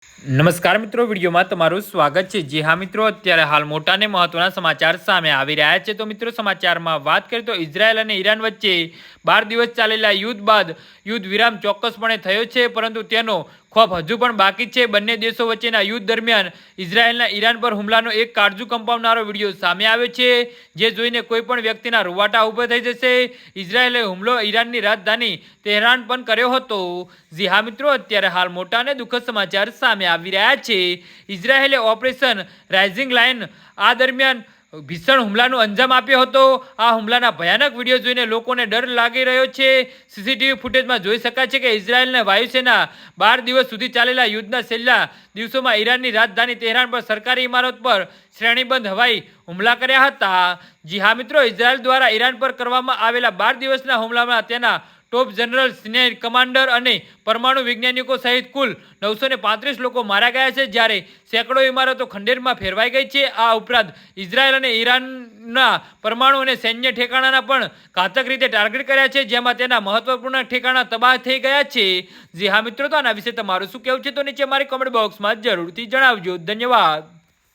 નમસ્કાર મિત્રો, વિડીયોમાં તમારું સ્વાગત છે। જી હા મિત્રો, અત્યારે હાલ મોટા ને મહત્વના સમાચાર સામે આવી રહ્યા છે। તો મિત્રો, સમાચારમાં વાત કરીએ તો ઇઝરાયલ અને ઈરાન વચ્ચે 12 દિવસ ચાલેલા યુદ્ધ બાદ યુદ્ધ વિરામ ચોક્કસપણે થયો છે, પરંતુ તેનો ખોફ હજુ પણ બાકી છે। બંને દેશો વચ્ચેના યુદ્ધ દરમિયાન ઇઝરાયલના ઈરાન પર હુમલાનો એક કાળજુ કંપાવનારો વિડીયો સામે આવ્યો છે, જે જોઈને કોઈ પણ વ્યક્તિના રૂવાટા ઊભા થઈ જશે। ઇઝરાયલે હુમલો ઈરાનની રાજધાની તેહરાન પણ કર્યો હતો। જી હા મિત્રો, અત્યારે હાલ મોટા અને દુઃખદ સમાચાર સામે આવી રહ્યા છે। ઇઝરાયેલે ઓપરેશન રાઇઝિંગ લાયન આ દરમિયાન ભીષણ હુમલાનો અંજામ આપ્યો હતો। આ હુમલાના ભયાનક વિડીયો જોઈને લોકોને ડર લાગી રહ્યો છે। સીસીટીવી ફૂટેજમાં જોઈ શકાય છે કે ઇઝરાયેલના વાયુસેના 12 દિવસ સુધી ચાલેલા યુદ્ધના છેલ્લા દિવસોમાં ઈરાનની રાજધાની તેહરાન પર સરકારી ઇમારત પર શ્રેણીબંધ હવાઈ હુમલા કર્યા હતા। જી હા મિત્રો, ઇઝરાયલ દ્વારા ઈરાન પર કરવામાં આવેલા 12 દિવસના હુમલામાં તેના ટોપ જનરલ, સિનિયર કમાન્ડર અને પરમાણુ વૈજ્ઞાનિકો સહિત કુલ 935 લોકો માર્યા ગયા છે, જ્યારે સેંકડો ઇમારતો ખંડેરમાં ફેરવાઈ ગઈ છે। આ ઉપરાંત ઇઝરાયલ અને ઈરાનના પરમાણુ અને સૈન્ય ઠેકાણાના પણ ઘાતક રીતે ટાર્ગેટ કર્યા છે, જેમાં તેના મહત્વપૂર્ણ ઠેકાણા તબાહ થઈ ગયા છે। જી હા મિત્રો, તો આના વિશે તમારું શું કહેવું છે તો નીચે મારી કોમેન્ટ બોક્સમાં જરૂરથી જણાવજો। ધન્યવાદ।